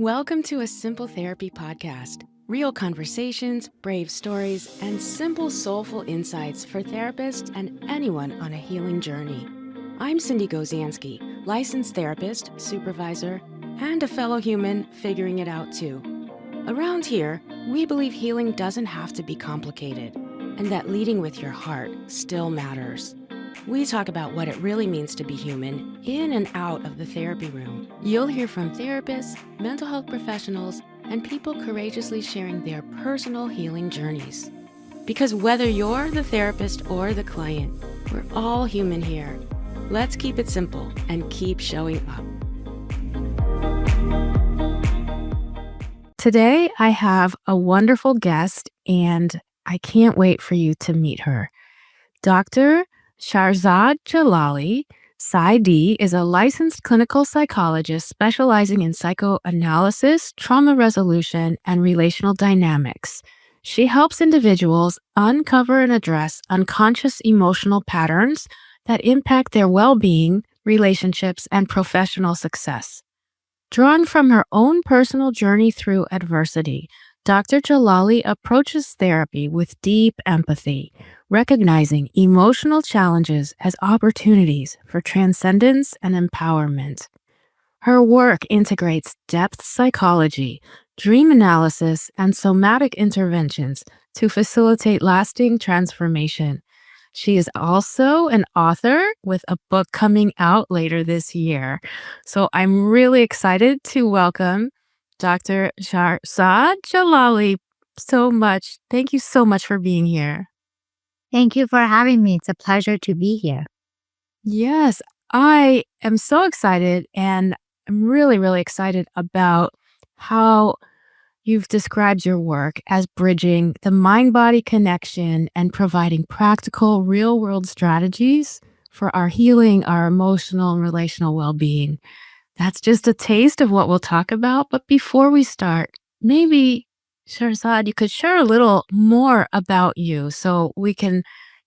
Welcome to a Simple Therapy podcast. Real conversations, brave stories, and simple soulful insights for therapists and anyone on a healing journey. I'm Sindee Gozansky, licensed therapist, supervisor, and a fellow human figuring it out too. Around here, we believe healing doesn't have to be complicated, and that leading with your heart still matters. We talk about what it really means to be human in and out of the therapy room. You'll hear from therapists, mental health professionals, and people courageously sharing their personal healing journeys. Because whether you're the therapist or the client, we're all human here. Let's keep it simple and keep showing up. Today, I have a wonderful guest, and I can't wait for you to meet her. Dr. Shahrzad Jalali, Psy.D, is a licensed clinical psychologist specializing in psychoanalysis, trauma resolution, and relational dynamics. She helps individuals uncover and address unconscious emotional patterns that impact their well-being, relationships, and professional success. Drawn from her own personal journey through adversity, Dr. Jalali approaches therapy with deep empathy, recognizing emotional challenges as opportunities for transcendence and empowerment. Her work integrates depth psychology, dream analysis, and somatic interventions to facilitate lasting transformation. She is also an author with a book coming out later this year. So I'm really excited to welcome Dr. Shahrzad Jalali so much. Thank you so much for being here. Thank you for having me. It's a pleasure to be here. Yes, I am so excited, and I'm really, really excited about how you've described your work as bridging the mind-body connection and providing practical, real-world strategies for our healing, our emotional and relational well-being. That's just a taste of what we'll talk about. But before we start, maybe, Shahrzad, you could share a little more about you so we can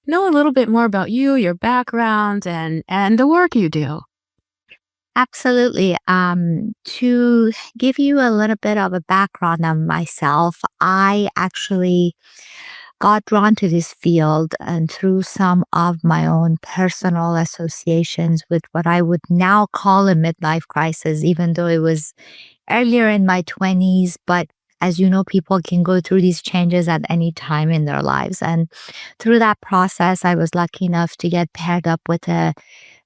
know a little bit more about you, your background, and the work you do. Absolutely. To give you a little bit of a background on myself, I actually got drawn to this field and through some of my own personal associations with what I would now call a midlife crisis, even though it was earlier in my 20s. But as you know, people can go through these changes at any time in their lives. And through that process, I was lucky enough to get paired up with a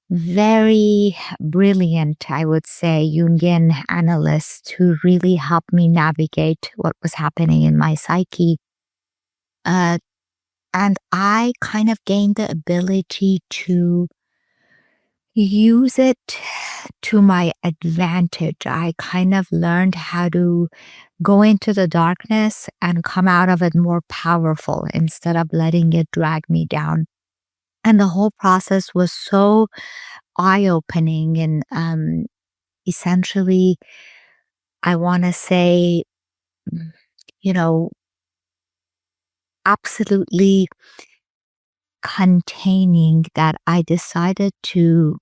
very brilliant, I would say, Jungian analyst who really helped me navigate what was happening in my psyche. Uh, and I kind of gained the ability to use it to my advantage. I kind of learned how to go into the darkness and come out of it more powerful instead of letting it drag me down. And the whole process was so eye-opening and essentially, I want to say, mm, you know, absolutely containing that I decided to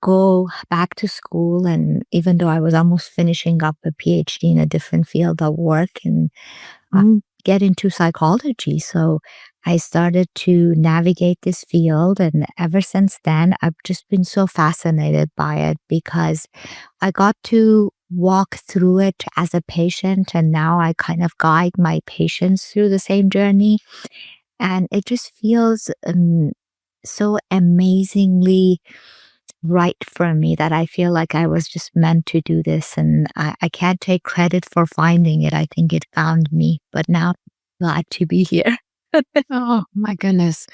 go back to school. And even though I was almost finishing up a PhD in a different field of work and get into psychology. So I started to navigate this field. And ever since then, I've just been so fascinated by it because I got to walk through it as a patient. And now I kind of guide my patients through the same journey. And it just feels so amazingly right for me that I feel like I was just meant to do this. And I can't take credit for finding it. I think it found me. But now I'm glad to be here. Oh my goodness.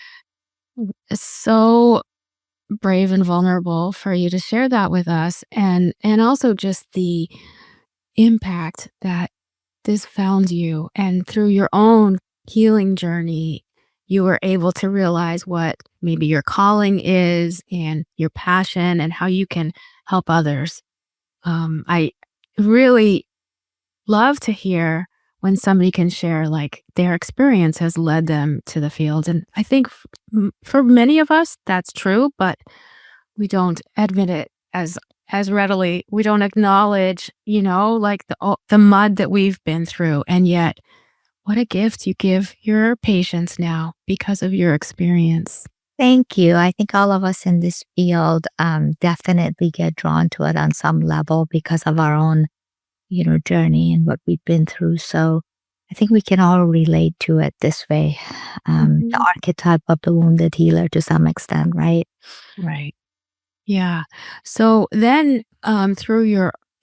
It's so brave and vulnerable for you to share that with us, and also just the impact that this found you, and through your own healing journey you were able to realize what maybe your calling is and your passion and how you can help others. I really love to hear when somebody can share like their experience has led them to the field. And I think for many of us that's true, but we don't admit it as readily. We don't acknowledge, like the mud that we've been through. And yet, what a gift you give your patients now because of your experience. Thank you. I think all of us in this field definitely get drawn to it on some level because of our own, journey and what we've been through. So I think we can all relate to it this way. The Mhm. archetype of the wounded healer to some extent, right? Right. Yeah. So then, through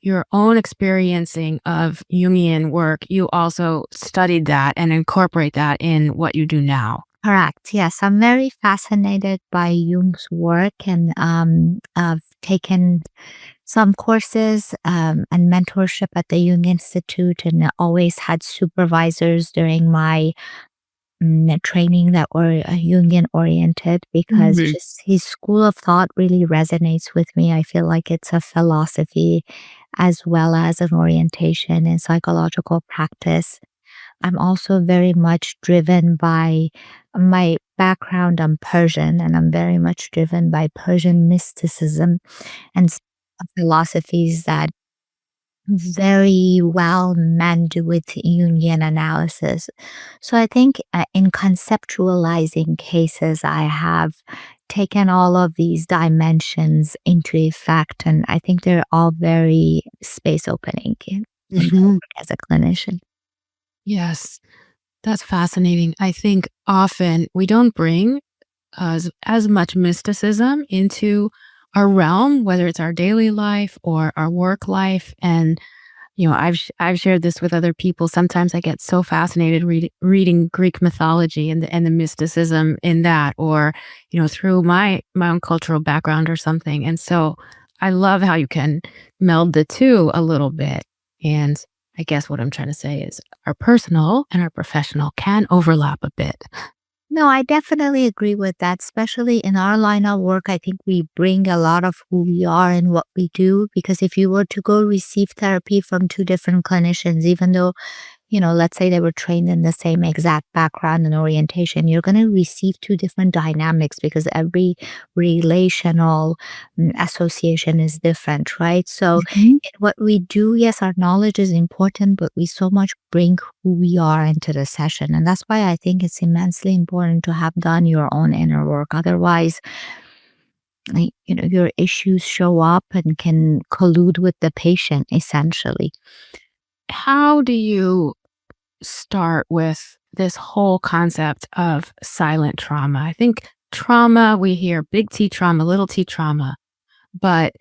your own experiencing of Jungian work, you also studied that and incorporate that in what you do now. Correct. Yes, I'm very fascinated by Jung's work, and I've taken some courses and mentorship at the Jung Institute, and always had supervisors during my training that were Jungian oriented because Mhm. just his school of thought really resonates with me. I feel like it's a philosophy as well as an orientation in psychological practice. I'm also very much driven by my background. I'm Persian, and I'm very much driven by Persian mysticism and philosophies that very well mend with Jungian analysis. So I think in conceptualizing cases, I have taken all of these dimensions into effect, and I think they're all very space opening in my Mhm. work as a clinician. Yes, that's fascinating. I think often we don't bring as much mysticism into our realm, whether it's our daily life or our work life. And I've shared this with other people. Sometimes I get so fascinated reading Greek mythology and the mysticism in that, or through my own cultural background or something. And so I love how you can meld the two a little bit. And I guess what I'm trying to say is our personal and our professional can overlap a bit. No, I definitely agree with that, especially in our line of work. I think we bring a lot of who we are and what we do. Because if you were to go receive therapy from two different clinicians, even though let's say they were trained in the same exact background and orientation, you're going to receive two different dynamics because every relational association is different, right? So, Mhm. in what we do, yes, our knowledge is important, but we so much bring who we are into the session. And that's why I think it's immensely important to have done your own inner work. Otherwise, your issues show up and can collude with the patient essentially. How do you start with this whole concept of silent trauma? I think trauma, we hear big T trauma, little t trauma, but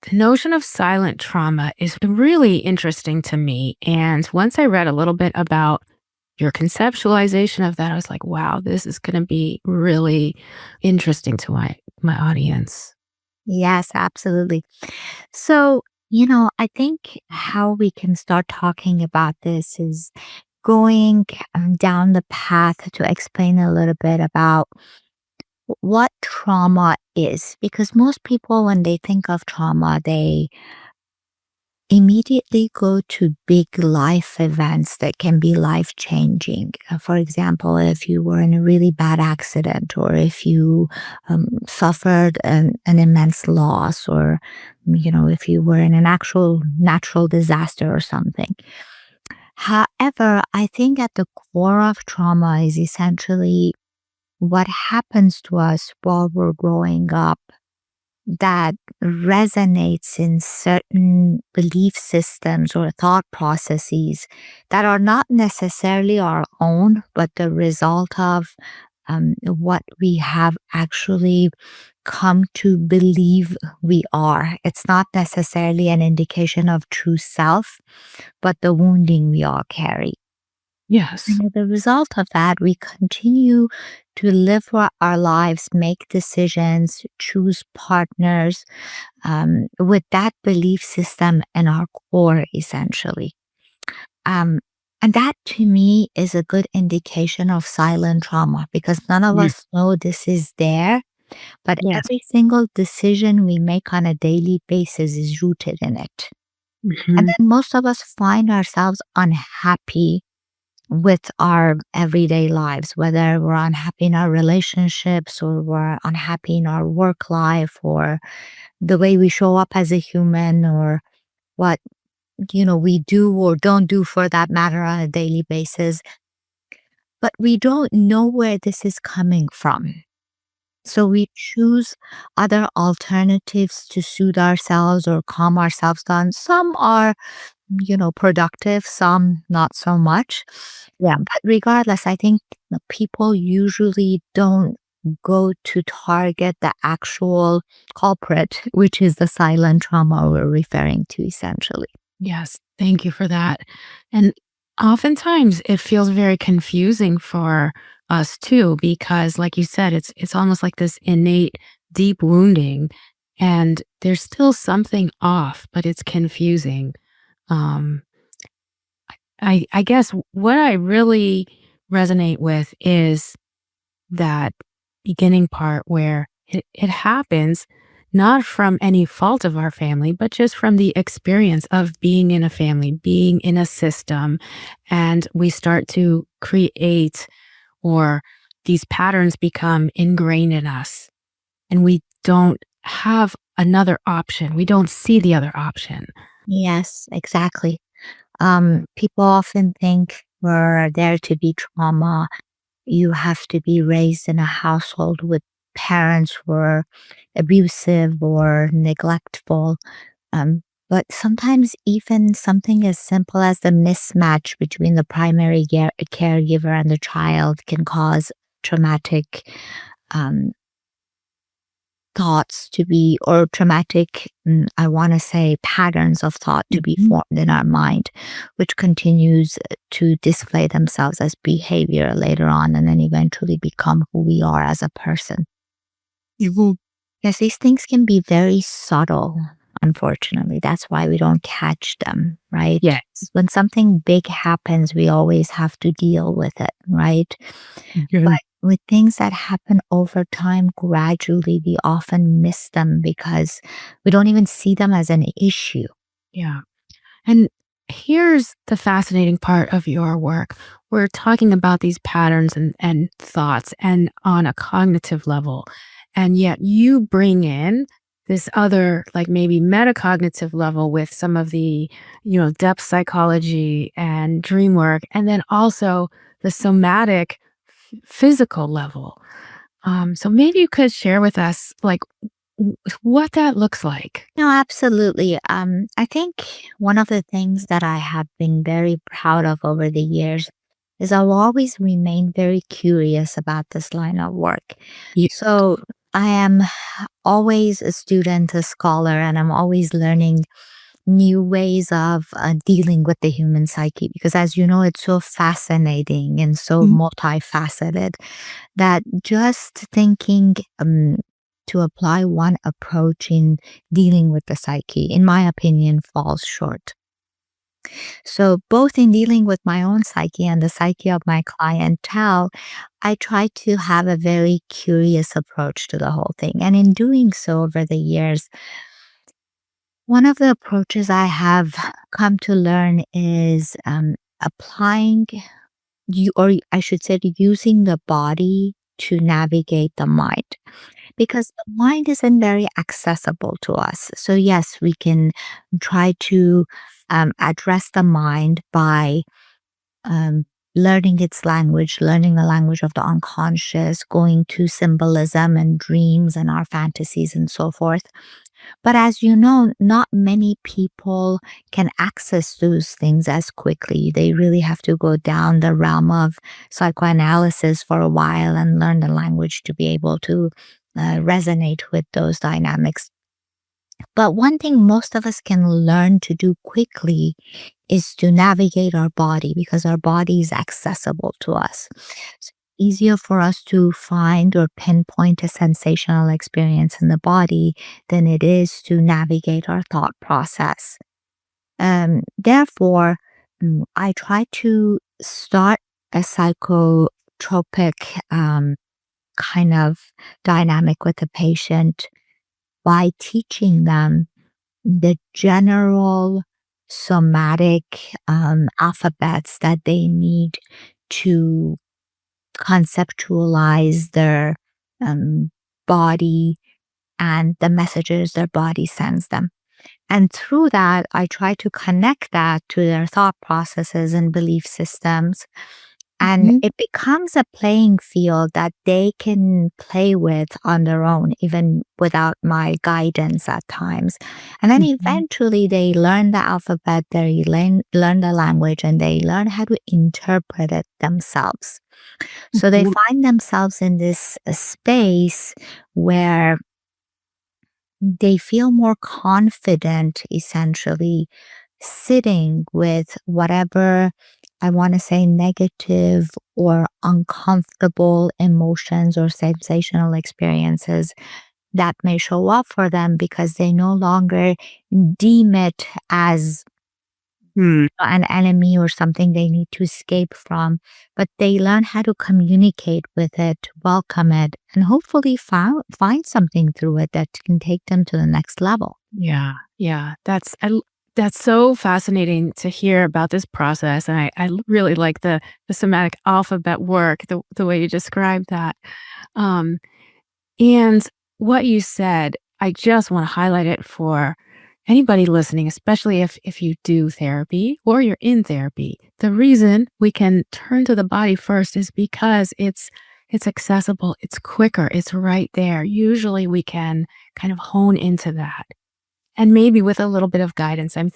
the notion of silent trauma is really interesting to me. And once I read a little bit about your conceptualization of that, I was like, wow, this is going to be really interesting to my audience. Yes, absolutely. So, I think how we can start talking about this is going down the path to explain a little bit about what trauma is. Because most people, when they think of trauma, they immediately go to big life events that can be life changing. For example, if you were in a really bad accident, or if you suffered an immense loss, or if you were in an actual natural disaster or something. However, I think at the core of trauma is essentially what happens to us while we're growing up that resonates in certain belief systems or thought processes that are not necessarily our own, but the result of what we have actually come to believe we are. It's not necessarily an indication of true self, but the wounding we all carry. Yes. And as a result of that, we continue to live our lives, make decisions, choose partners with that belief system in our core, essentially. Um, and that to me is a good indication of silent trauma because none of Mm. us know this is there, but Yes. every single decision we make on a daily basis is rooted in it. And Mhm. then most of us find ourselves unhappy with our everyday lives, whether we're unhappy in our relationships or we're unhappy in our work life or the way we show up as a human or what, we do or don't do for that matter on a daily basis. But we don't know where this is coming from. So we choose other alternatives to soothe ourselves or calm ourselves down. Some are, productive, some not so much. Yeah. But regardless, I think the people usually don't go to target the actual culprit, which is the silent trauma we're referring to essentially. Yes, thank you for that. And oftentimes it feels very confusing for us too, because like you said, it's almost like this innate deep wounding and there's still something off, but it's confusing. Um, I guess what I really resonate with is that beginning part where it happens not from any fault of our family, but just from the experience of being in a family, being in a system, and we start to create or these patterns become ingrained in us and we don't have another option. We don't see the other option. Yes, exactly. People often think we're there to be trauma. You have to be raised in a household with parents who are abusive or neglectful. Um, but sometimes even something as simple as the mismatch between the primary caregiver and the child can cause traumatic um, thoughts to be, or traumatic, I want to say, patterns of thought to be Mhm. formed in our mind, which continues to display themselves as behavior later on and then eventually become who we are as a person. Mhm. Yes, these things can be very subtle, unfortunately. That's why we don't catch them, right? Yes. When something big happens, we always have to deal with it, right? Mhm. But with things that happen over time, gradually, we often miss them because we don't even see them as an issue. Yeah. And here's the fascinating part of your work. We're talking about these patterns and thoughts and on a cognitive level. And yet you bring in this other, like maybe metacognitive level with some of the, depth psychology and dream work. And then also the somatic physical level. So maybe you could share with us like what that looks like. No, absolutely. I think one of the things that I have been very proud of over the years is I've always remained very curious about this line of work. Yeah. So I am always a student, a scholar, and I'm always learning new ways of dealing with the human psyche because, as you know, it's so fascinating and so multifaceted that just thinking to apply one approach in dealing with the psyche, in my opinion, falls short. So, both in dealing with my own psyche and the psyche of my clientele, I try to have a very curious approach to the whole thing. And in doing so over the years, one of the approaches I have come to learn is applying you, or I should say, using the body to navigate the mind because the mind isn't very accessible to us. So, yes, we can try to address the mind by um, learning its language, learning the language of the unconscious, going to symbolism and dreams and our fantasies and so forth. But as you know, not many people can access those things as quickly. They really have to go down the realm of psychoanalysis for a while and learn the language to be able to resonate with those dynamics. But one thing most of us can learn to do quickly is to navigate our body because our body is accessible to us. It's easier for us to find or pinpoint a sensational experience in the body than it is to navigate our thought process. Therefore, I try to start a psychotropic kind of dynamic with the patient by teaching them the general somatic alphabets that they need to conceptualize their um, body and the messages their body sends them. And through that, I try to connect that to their thought processes and belief systems. And Mhm, it becomes a playing field that they can play with on their own, even without my guidance at times. And then mhm, eventually they learn the alphabet, they learn the language, and they learn how to interpret it themselves. So they mhm. find themselves in this space where they feel more confident, essentially, sitting with whatever I want to say negative or uncomfortable emotions or sensational experiences that may show up for them because they no longer deem it as Hmm. an enemy or something they need to escape from, but they learn how to communicate with it, welcome it, and hopefully find something through it that can take them to the next level. Yeah, yeah, that's so fascinating to hear about this process, and I really like the somatic alphabet work, the way you described that. Um, and what you said, I just wanna highlight it for anybody listening, especially if you do therapy or you're in therapy. The reason we can turn to the body first is because it's accessible, it's quicker, it's right there. Usually, we can kind of hone into that. And maybe with a little bit of guidance, I'm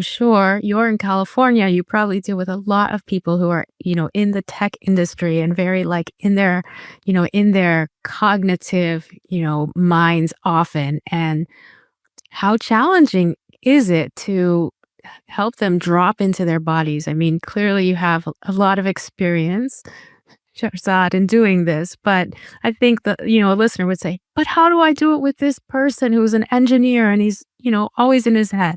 sure you're in California, you probably deal with a lot of people who are, in the tech industry and very like in their cognitive, minds often. And how challenging is it to help them drop into their bodies? I mean, clearly you have a lot of experience, Shahrzad, in doing this, but I think that, a listener would say, but how do I do it with this person who's an engineer and he's, always in his head?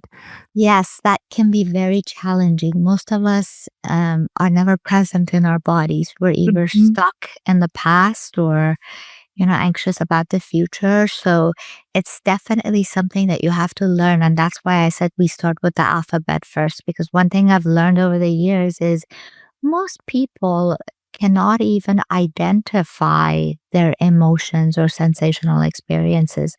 Yes, that can be very challenging. Most of us are never present in our bodies. We're either Mhm. stuck in the past or, anxious about the future. So it's definitely something that you have to learn. And that's why I said we start with the alphabet first, because one thing I've learned over the years is most people cannot even identify their emotions or sensational experiences.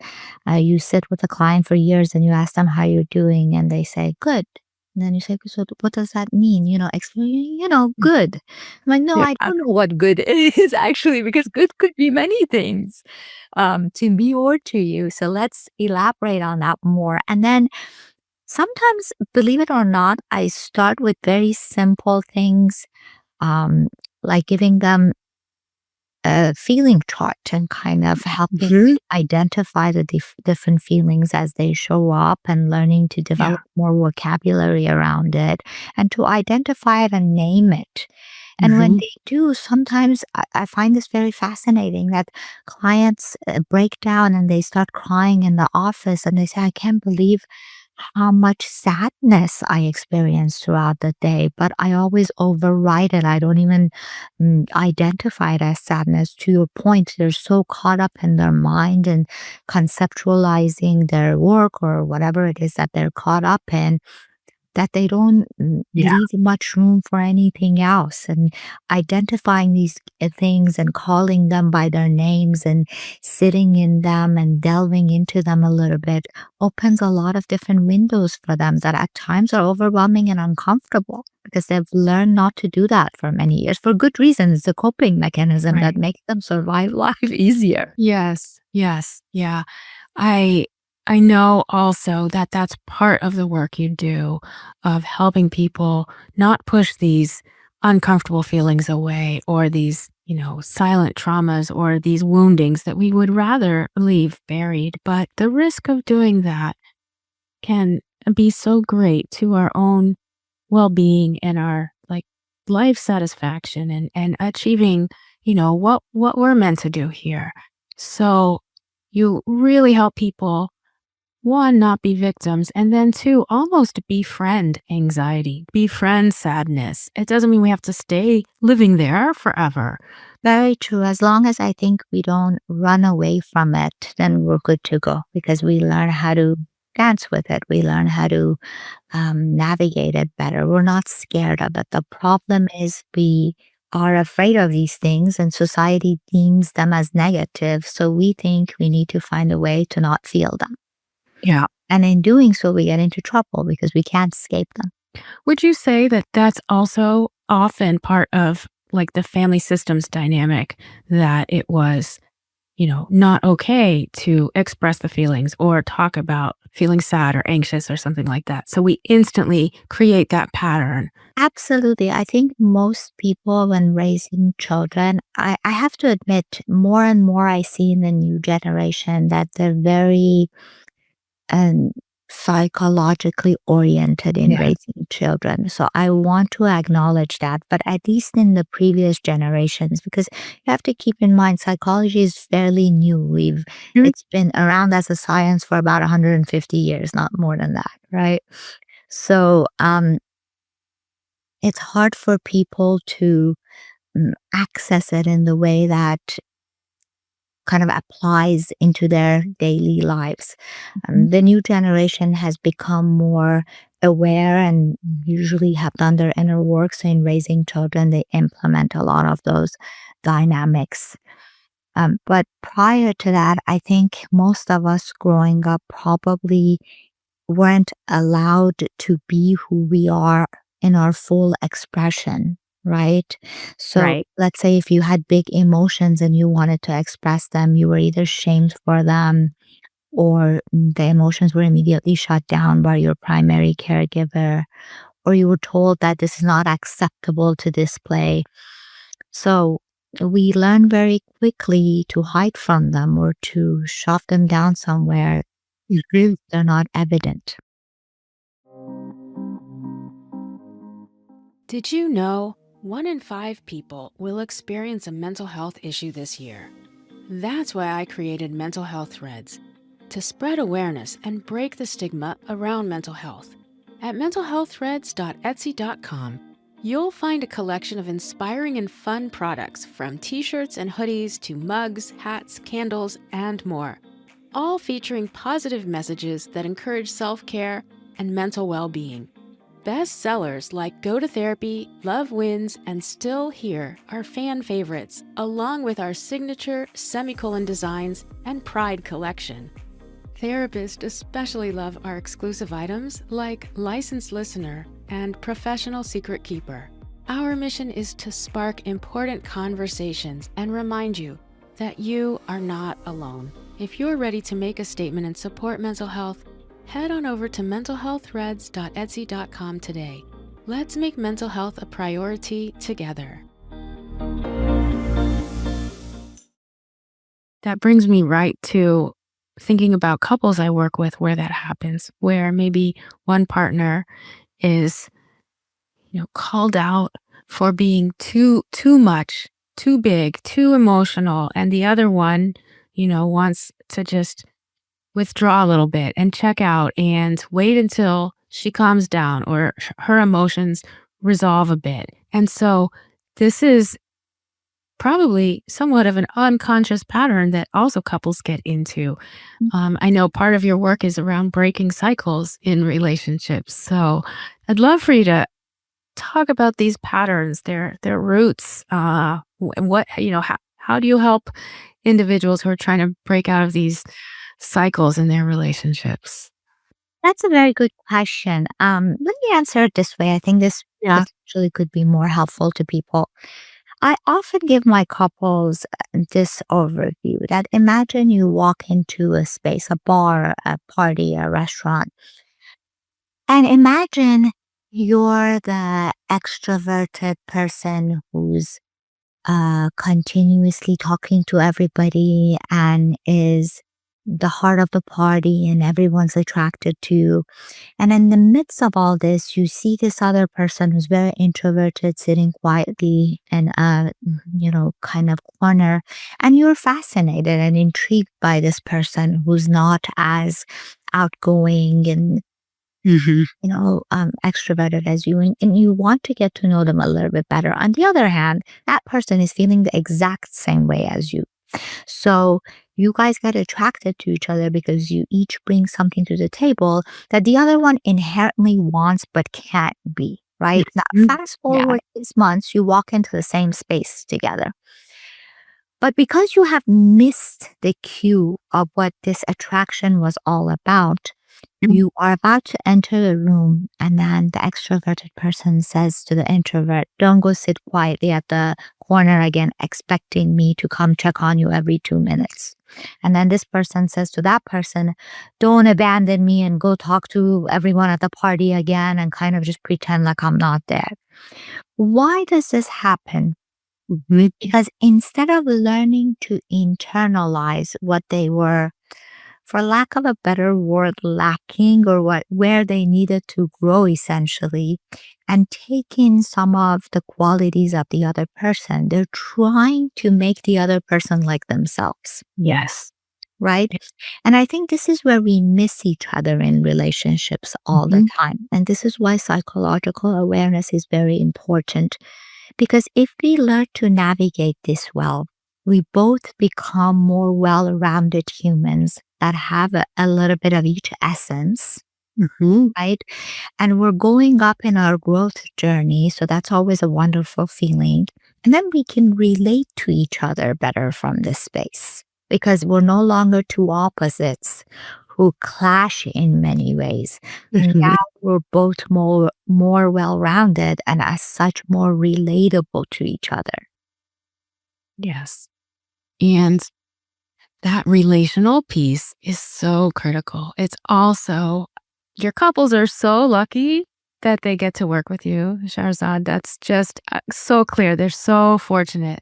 You sit with a client for years and you ask them how you're doing, and they say, good. And then you say, so what does that mean? Explain, good. I'm like, no, Yeah. I don't know what good is actually, because good could be many things to me or to you. So let's elaborate on that more. And then sometimes, believe it or not, I start with very simple things um, like giving them a feeling chart and kind of helping Mhm. identify the different feelings as they show up and learning to Yeah. develop more vocabulary around it and to identify it and name it. And when Mhm. they do, sometimes I find this very fascinating that clients break down and they start crying in the office and they say, I can't believe how much sadness I experience throughout the day, but I always override it. I don't even identify it as sadness. To your point, they're so caught up in their mind and conceptualizing their work or whatever it is that they're caught up in that they don't Yeah. leave much room for anything else. And identifying these things and calling them by their names and sitting in them and delving into them a little bit opens a lot of different windows for them that at times are overwhelming and uncomfortable because they've learned not to do that for many years for good reasons. It's a coping mechanism that Right. makes them survive life easier. Yes. Yes. Yeah. I I know also that that's part of the work you do of helping people not push these uncomfortable feelings away or these, silent traumas or these woundings that we would rather leave buried. But the risk of doing that can be so great to our own well-being and our like life satisfaction and achieving, what we're meant to do here. So you really help people, one, not be victims, and then two, almost befriend anxiety, befriend sadness. It doesn't mean we have to stay living there forever. Very true. As long as I think we don't run away from it, then we're good to go because we learn how to dance with it. We learn how to navigate it better. We're not scared of it. The problem is we are afraid of these things and society deems them as negative. So we think we need to find a way to not feel them. Yeah. And in doing so, we get into trouble because we can't escape them. Would you say that that's also often part of like the family systems dynamic that it was, not okay to express the feelings or talk about feeling sad or anxious or something like that. So we instantly create that pattern. Absolutely. I think most people, when raising children, I have to admit, more and more I see in the new generation that they're very and psychologically oriented in Yeah. raising children. So I want to acknowledge that. But at least in the previous generations, because you have to keep in mind psychology is fairly new. Mhm. It's been around as a science for about 150 years, not more than that, right? So it's hard for people to access it in the way that kind of applies into their daily lives. Mhm. The new generation has become more aware and usually have done their inner work. So, in raising children, they implement a lot of those dynamics. But prior to that, I think most of us growing up probably weren't allowed to be who we are in our full expression, right? So Right. let's say if you had big emotions and you wanted to express them, you were either shamed for them or the emotions were immediately shut down by your primary caregiver, or you were told that this is not acceptable to display. So we learn very quickly to hide from them or to shove them down somewhere if they're not evident. Did you know 1 in 5 people will experience a mental health issue this year? That's why I created Mental Health Threads to spread awareness and break the stigma around mental health. At mentalhealththreads.etsy.com, you'll find a collection of inspiring and fun products from t-shirts and hoodies to mugs, hats, candles, and more, all featuring positive messages that encourage self-care and mental well-being. Bestsellers like Go to Therapy, Love Wins, and Still Here are fan favorites, along with our signature semicolon designs and Pride collection. Therapists especially love our exclusive items like Licensed Listener and Professional Secret Keeper. Our mission is to spark important conversations and remind you that you are not alone. If you're ready to make a statement and support mental health, head on over to mentalhealththreads.etsy.com today. Let's make mental health a priority together. That brings me right to thinking about couples I work with where that happens, where maybe one partner is, called out for being too much, too big, too emotional, and the other one, wants to just withdraw a little bit and check out and wait until she calms down or her emotions resolve a bit. And so this is probably somewhat of an unconscious pattern that also couples get into. I know part of your work is around breaking cycles in relationships. So I'd love for you to talk about these patterns, their roots, and how do you help individuals who are trying to break out of these cycles in their relationships? That's a very good question. Let me answer it this way. I think this Yeah. potentially could be more helpful to people. I often give my couples this overview that imagine you walk into a space, a bar, a party, a restaurant, and imagine you're the extroverted person who's continuously talking to everybody and is the heart of the party and everyone's attracted to you. And in the midst of all this, you see this other person who's very introverted sitting quietly in a, kind of corner. And you're fascinated and intrigued by this person who's not as outgoing and, extroverted as you. And you want to get to know them a little bit better. On the other hand, that person is feeling the exact same way as you. So you guys get attracted to each other because you each bring something to the table that the other one inherently wants but can't be, right? Now, Mhm. fast Yeah. forward 6 months, you walk into the same space together. But because you have missed the cue of what this attraction was all about, Mm. you are about to enter the room, and then the extroverted person says to the introvert, "Don't go sit quietly at the corner again, expecting me to come check on you every 2 minutes." And then this person says to that person, "Don't abandon me and go talk to everyone at the party again and kind of just pretend like I'm not there." Why does this happen? Mhm. Because instead of learning to internalize what they were, for lack of a better word, lacking or where they needed to grow essentially, and take in some of the qualities of the other person, they're trying to make the other person like themselves, Yes. right? And I think this is where we miss each other in relationships all the Mhm. time. And this is why psychological awareness is very important, because if we learn to navigate this well, we both become more well rounded humans that have a little bit of each essence, Mhm. right? And we're going up in our growth journey. So that's always a wonderful feeling. And then we can relate to each other better from this space because we're no longer two opposites who clash in many ways. Mhm. Now we're both more well-rounded and as such more relatable to each other. Yes. And that relational piece is so critical. It's also your couples are so lucky that they get to work with you, Shahrzad. That's just so clear. They're so fortunate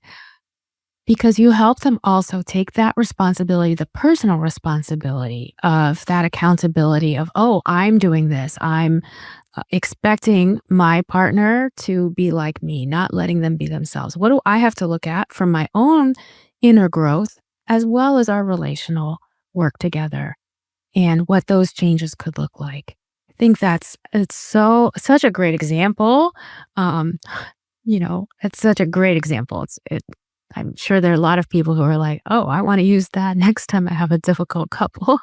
because you help them also take that responsibility, the personal responsibility of that accountability of, oh, I'm doing this. I'm expecting my partner to be like me, not letting them be themselves. What do I have to look at for my own inner growth as well as our relational work together and what those changes could look like? I think it's such a great example. Um, it's such a great example. I'm sure there are a lot of people who are like, "Oh, I want to use that next time I have a difficult couple."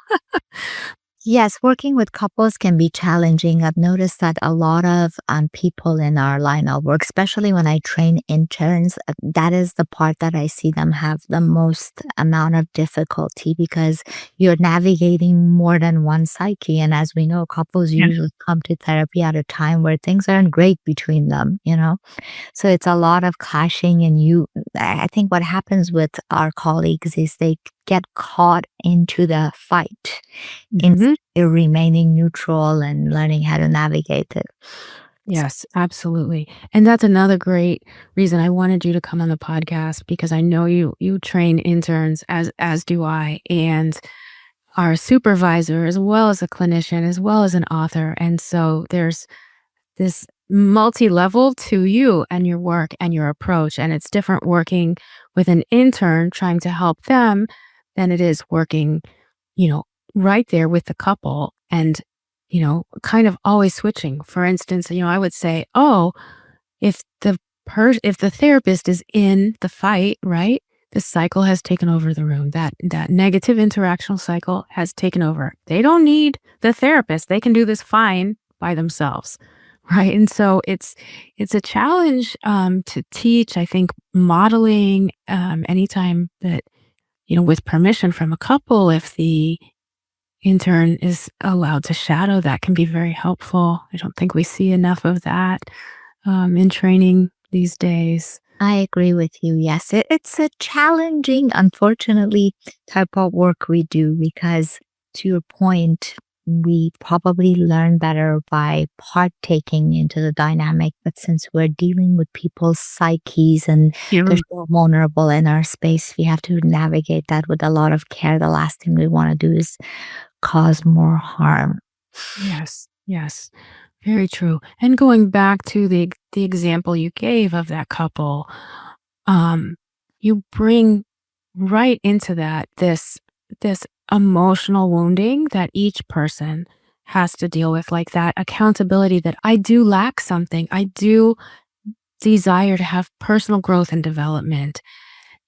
Yes, working with couples can be challenging. I've noticed that a lot of people in our line of work, especially when I train interns, that is the part that I see them have the most amount of difficulty because you're navigating more than one psyche. And as we know, couples Yeah. usually come to therapy at a time where things aren't great between them, you know? So it's a lot of clashing. And I think what happens with our colleagues is they get caught into the fight instead Mhm. of remaining neutral and learning how to navigate it. So, Yes, absolutely. And that's another great reason I wanted you to come on the podcast because I know you train interns as do I and are a supervisor as well as a clinician as well as an author. And so there's this multi-level to you and your work and your approach and it's different working with an intern trying to help them than it is working, you know, right there with the couple and kind of always switching. For instance, I would say, "Oh, if if the therapist is in the fight, right? The cycle has taken over the room. That negative interactional cycle has taken over. They don't need the therapist. They can do this fine by themselves." Right. And so it's a challenge to teach, I think, modeling anytime that, with permission from a couple, if the intern is allowed to shadow, that can be very helpful. I don't think we see enough of that in training these days. I agree with you. Yes, it's a challenging, unfortunately, type of work we do because, to your point, we probably learn better by partaking into the dynamic. But since we're dealing with people's psyches and they're Yeah. so vulnerable in our space, we have to navigate that with a lot of care. The last thing we want to do is cause more harm. Yes. Yes. Very true. And going back to the example you gave of that couple, um, you bring right into that this emotional wounding that each person has to deal with, like that accountability that I do lack something. I do desire to have personal growth and development.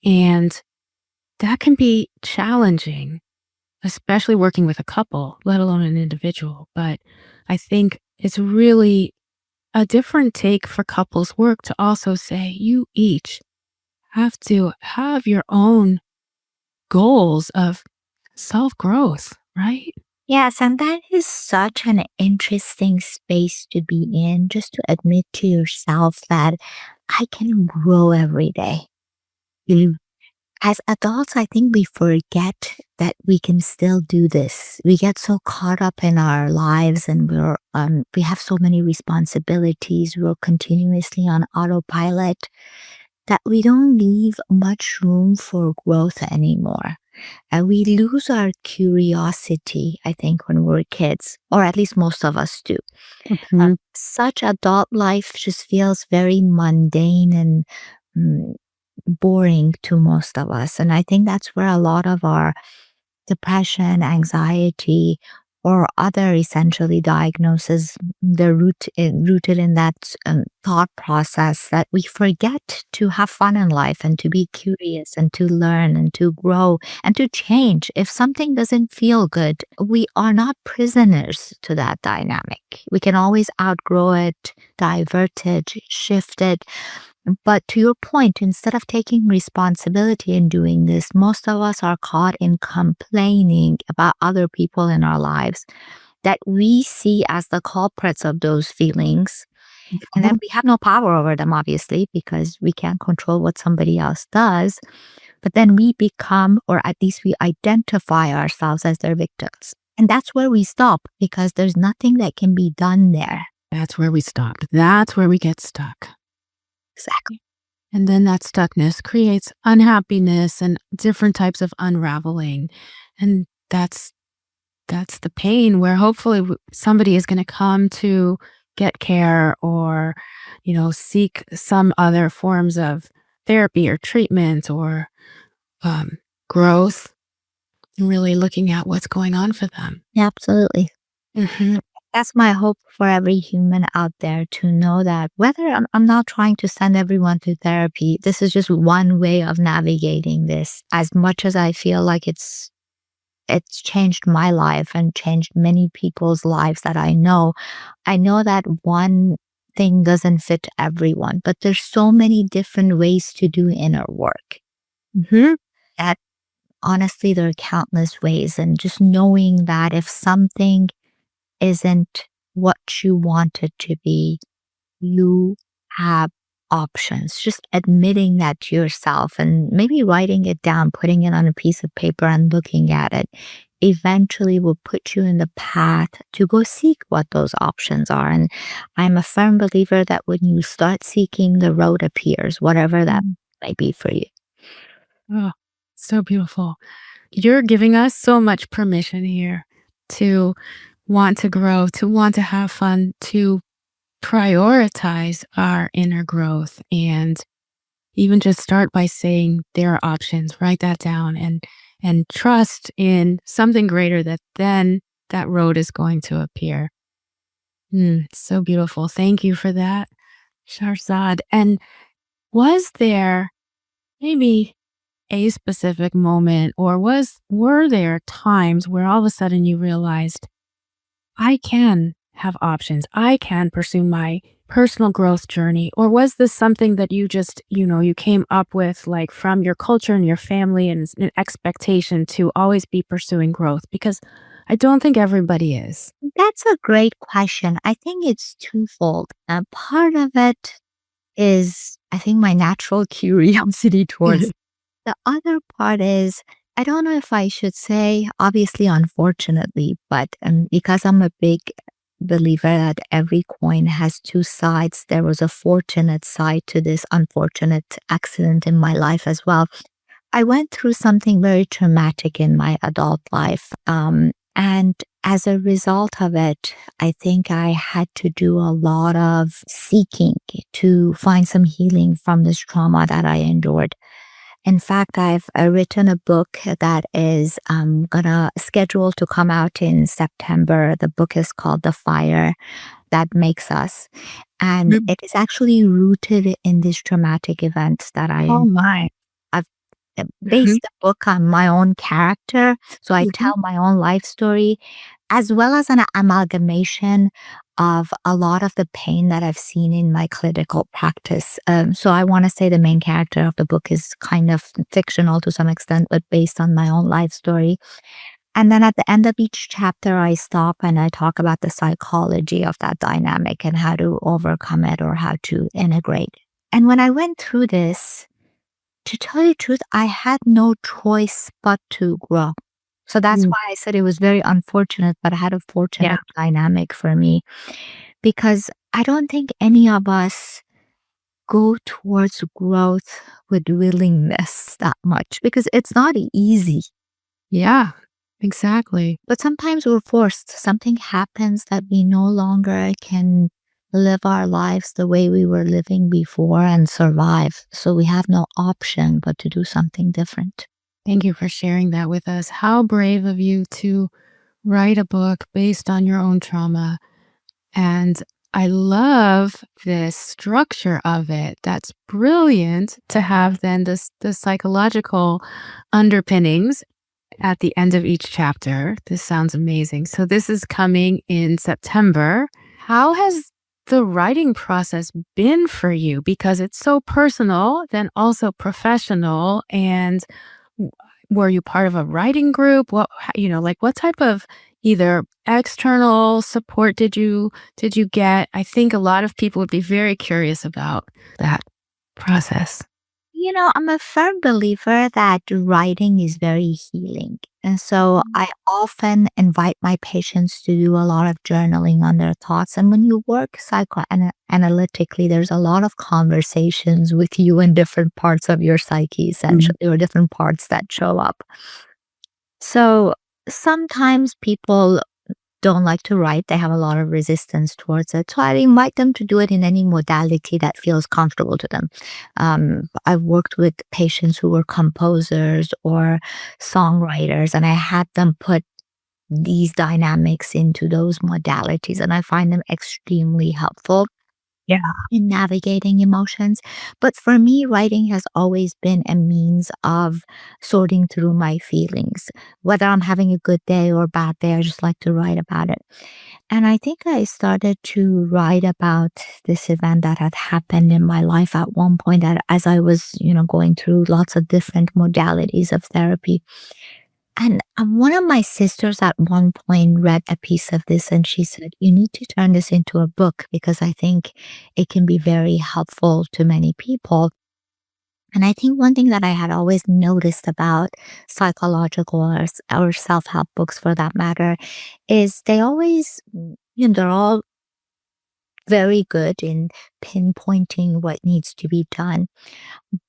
And that can be challenging, especially working with a couple, let alone an individual. But I think it's really a different take for couples work to also say you each have to have your own goals of self growth, right? Yes, and that is such an interesting space to be in, just to admit to yourself that I can grow every day. Mm. As adults, I think we forget that we can still do this. We get so caught up in our lives and we have so many responsibilities. We're continuously on autopilot that we don't leave much room for growth anymore. And we lose our curiosity, I think, when we're kids, or at least most of us do. Mhm. Such adult life just feels very mundane and mm, boring to most of us. And I think that's where a lot of our depression, anxiety, or other essentially diagnoses, rooted in that thought process that we forget to have fun in life and to be curious and to learn and to grow and to change. If something doesn't feel good, we are not prisoners to that dynamic. We can always outgrow it, divert it, shift it. But to your point, instead of taking responsibility in doing this, most of us are caught in complaining about other people in our lives that we see as the culprits of those feelings. And then we have no power over them, obviously, because we can't control what somebody else does. But then we become, or at least we identify ourselves as their victims. And that's where we stop because there's nothing that can be done there. That's where we stop. That's where we get stuck. Exactly. And then that stuckness creates unhappiness and different types of unraveling. And that's the pain where hopefully somebody is going to come to get care or, seek some other forms of therapy or treatment or um, growth, and really looking at what's going on for them. Absolutely. Hmm. That's my hope for every human out there to know that whether I'm not trying to send everyone to therapy, this is just one way of navigating this. As much as I feel like it's changed my life and changed many people's lives that I know that one thing doesn't fit everyone, but there's so many different ways to do inner work. Hmm. That honestly, there are countless ways. And just knowing that if something isn't what you want it to be, you have options. Just admitting that to yourself and maybe writing it down, putting it on a piece of paper and looking at it eventually will put you in the path to go seek what those options are. And I'm a firm believer that when you start seeking, the road appears, whatever that might be for you. Oh, so beautiful. You're giving us so much permission here to want to grow, to want to have fun, to prioritize our inner growth and even just start by saying there are options, write that down and trust in something greater that then that road is going to appear. So beautiful. Thank you for that, Shahrzad. And was there maybe a specific moment or were there times where all of a sudden you realized I can have options. I can pursue my personal growth journey. Or was this something that you just, you came up with like from your culture and your family and it's an expectation to always be pursuing growth? Because I don't think everybody is. That's a great question. I think it's twofold. Part of it is, I think, my natural curiosity towards. The other part is, I don't know if I should say, obviously, unfortunately, but because I'm a big believer that every coin has two sides, there was a fortunate side to this unfortunate accident in my life as well. I went through something very traumatic in my adult life. And as a result of it, I think I had to do a lot of seeking to find some healing from this trauma that I endured. In fact, I've written a book that is gonna schedule to come out in September. The book is called The Fire That Makes Us. And Mm. it is actually rooted in this traumatic event that Oh my. I've Mhm. based the book on my own character. So I Mhm. tell my own life story, as well as an amalgamation of a lot of the pain that I've seen in my clinical practice. So I want to say the main character of the book is kind of fictional to some extent, but based on my own life story. And then at the end of each chapter, I stop and I talk about the psychology of that dynamic and how to overcome it or how to integrate. And when I went through this, to tell you the truth, I had no choice but to grow. So that's Mm. why I said it was very unfortunate, but I had a Yeah. fortunate dynamic for me because I don't think any of us go towards growth with willingness that much because it's not easy. Yeah. Exactly. But sometimes we're forced. Something happens that we no longer can live our lives the way we were living before and survive. So we have no option but to do something different. Thank you for sharing that with us. How brave of you to write a book based on your own trauma. And I love the structure of it. That's brilliant to have then this the psychological underpinnings at the end of each chapter. This sounds amazing. So this is coming in September. How has the writing process been for you? Because it's so personal, then also professional. And w- were you part of a writing group? Like what type of either external support did you get? I think a lot of people would be very curious about that process. I'm a firm believer that writing is very healing. And so I often invite my patients to do a lot of journaling on their thoughts. And when you work psychoanalytically, there's a lot of conversations with you in different parts of your psyche, Mm. essentially, or different parts that show up. So sometimes people don't like to write. They have a lot of resistance towards it. So I invite them to do it in any modality that feels comfortable to them. I've worked with patients who were composers or songwriters, and I had them put these dynamics into those modalities, and I find them extremely helpful Yeah. in navigating emotions. But for me, writing has always been a means of sorting through my feelings. Whether I'm having a good day or a bad day, I just like to write about it. And I think I started to write about this event that had happened in my life at one point as I was, going through lots of different modalities of therapy. And one of my sisters at one point read a piece of this and she said, "You need to turn this into a book because I think it can be very helpful to many people." And I think one thing that I had always noticed about psychological or self help books for that matter is they always, they're all very good in pinpointing what needs to be done.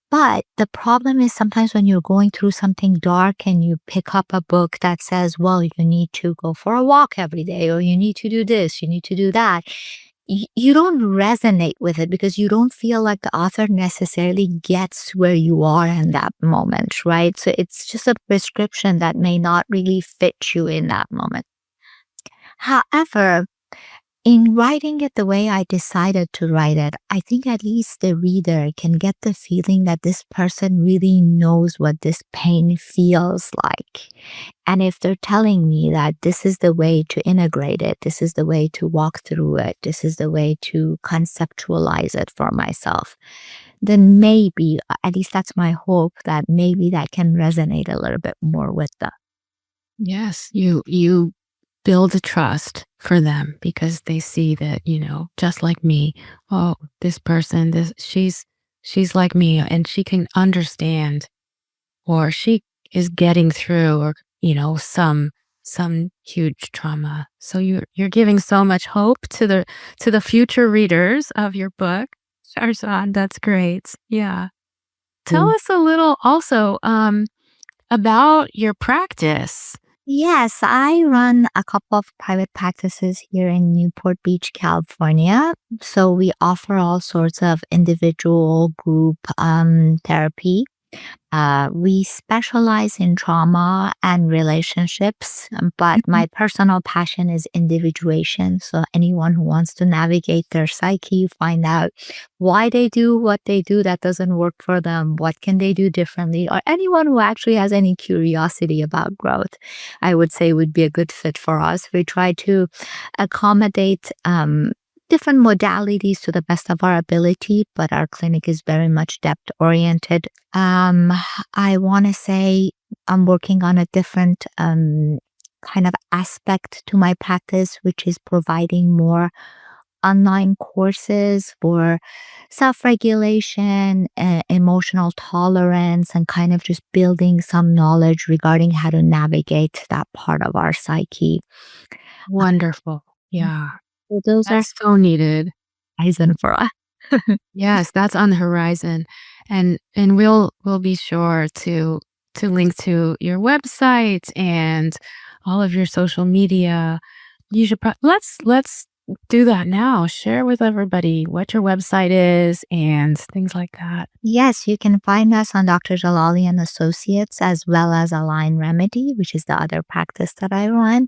But the problem is sometimes when you're going through something dark and you pick up a book that says, well, you need to go for a walk every day, or you need to do this, you need to do that. You don't resonate with it because you don't feel like the author necessarily gets where you are in that moment, right? So it's just a prescription that may not really fit you in that moment. However, in writing it the way I decided to write it, I think at least the reader can get the feeling that this person really knows what this pain feels like. And if they're telling me that this is the way to integrate it, this is the way to walk through it, this is the way to conceptualize it for myself, then maybe, at least that's my hope, that maybe that can resonate a little bit more with them. Yes, you build a trust for them because they see that, just like me, oh, this person, this she's like me and she can understand or she is getting through or, some huge trauma. So you're giving so much hope to the future readers of your book. Sharzad, that's great. Yeah. Tell us a little also about your practice. Yes, I run a couple of private practices here in Newport Beach, California. So we offer all sorts of individual group therapy. We specialize in trauma and relationships, but Mhm. my personal passion is individuation. So, anyone who wants to navigate their psyche, find out why they do what they do that doesn't work for them, what can they do differently, or anyone who actually has any curiosity about growth, I would say would be a good fit for us. We try to accommodate different modalities to the best of our ability, but our clinic is very much depth oriented. um, I want to say I'm working on a different kind of aspect to my practice, which is providing more online courses for self regulation, emotional tolerance, and kind of just building some knowledge regarding how to navigate that part of our psyche. Wonderful. Yeah, So those are that's so needed. horizon for us. Yes, that's on the horizon, and we'll be sure to link to your website and all of your social media. You should let's do that now. Share with everybody what your website is and things like that. Yes, you can find us on Dr. Jalali and Associates, as well as Align Remedy, which is the other practice that I run.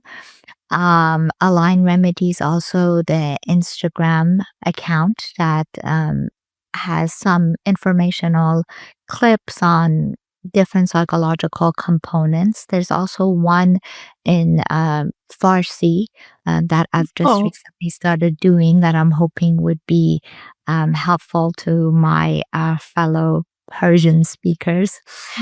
Align Remedies also the Instagram account that has some informational clips on different psychological components. There's also one in Farsi that I've just Oh, recently started doing that I'm hoping would be helpful to my fellow Persian speakers.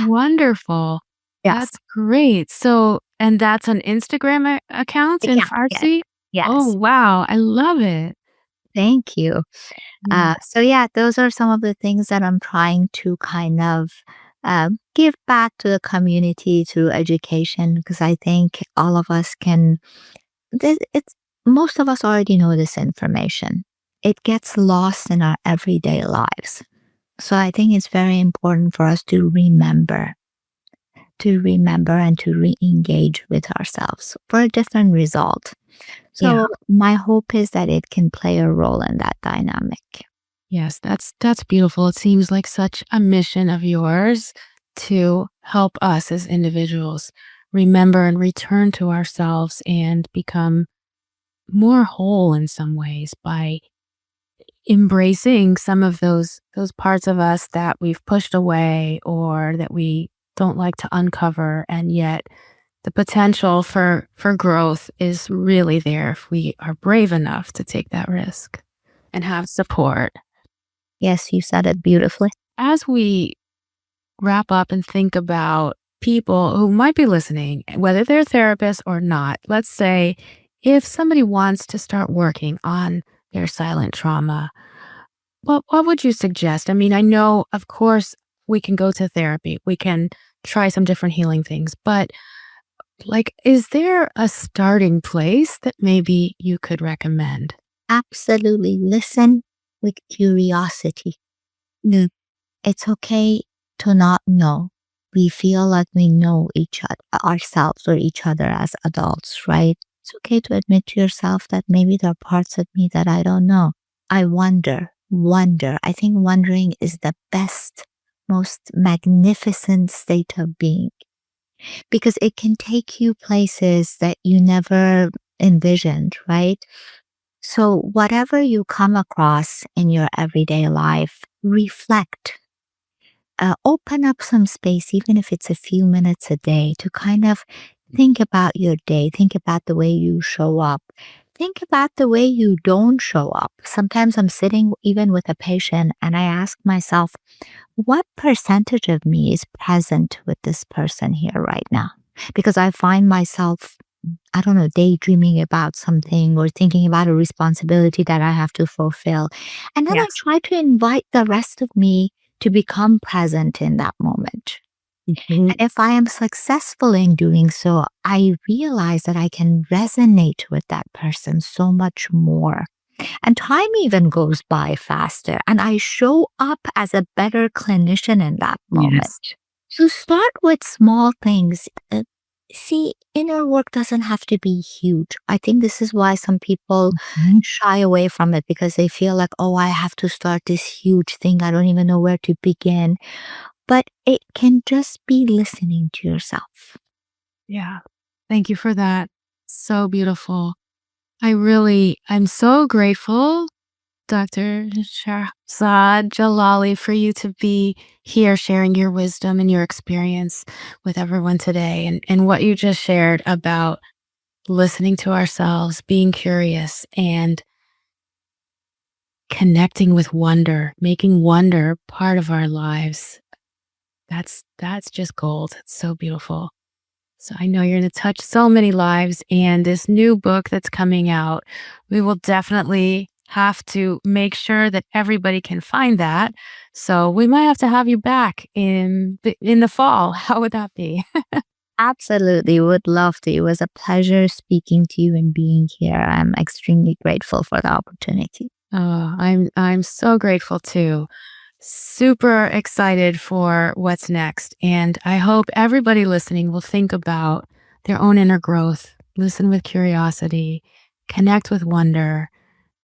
wonderful. Yes, That's great. So, and that's an Instagram account in account. Yes, Farsi? Oh, yes. wow. I love it. Thank you. Yeah. So yeah, those are some of the things that I'm trying to kind of give back to the community through education, because I think all of us can. It's most of us already know this information. It gets lost in our everyday lives. So I think it's very important for us to remember and to re-engage with ourselves for a different result. Yeah. So my hope is that it can play a role in that dynamic. Yes, that's beautiful. It seems like such a mission of yours to help us as individuals remember and return to ourselves and become more whole in some ways by embracing some of those parts of us that we've pushed away or that we don't like to uncover, and yet the potential for growth is really there if we are brave enough to take that risk and have support. Yes, you said it beautifully. As we wrap up and think about people who might be listening, whether they're therapists or not, let's say if somebody wants to start working on their silent trauma, what would you suggest? I mean, I know, of course, we can go to therapy, we can try some different healing things, but like, is there a starting place that maybe you could recommend? Absolutely. Listen with curiosity. Mm. It's okay to not know. We feel like we know each other, ourselves or each other as adults, right? It's okay to admit to yourself that maybe there are parts of me that I don't know. I wonder. I think wondering is the best, most magnificent state of being, because it can take you places that you never envisioned, right? So, whatever you come across in your everyday life, reflect. Open up some space, even if it's a few minutes a day, to kind of think about your day, think about the way you show up, think about the way you don't show up. Sometimes I'm sitting even with a patient and I ask myself, what percentage of me is present with this person here right now? Because I find myself, I don't know, daydreaming about something or thinking about a responsibility that I have to fulfill. And then I Yes. try to invite the rest of me to become present in that moment. Mhm. And if I am successful in doing so, I realize that I can resonate with that person so much more. And time even goes by faster, and I show up as a better clinician in that moment. Yes. So start with small things. See, inner work doesn't have to be huge. I think this is why some people Mhm. shy away from it, because they feel like, oh, I have to start this huge thing. I don't even know where to begin. but it can just be listening to yourself. Yeah. Thank you for that. So beautiful. I'm so grateful, Dr. Shahrzad Jalali, for you to be here sharing your wisdom and your experience with everyone today, and what you just shared about listening to ourselves, being curious, and connecting with wonder, making wonder part of our lives. That's just gold. It's so beautiful. So I know you're going to touch so many lives, and this new book that's coming out, we will definitely have to make sure that everybody can find that. So we might have to have you back in the fall. How would that be? Absolutely, would love to. It was a pleasure speaking to you and being here. I'm extremely grateful for the opportunity. Oh, I'm so grateful too. Super excited for what's next. And I hope everybody listening will think about their own inner growth, listen with curiosity, connect with wonder,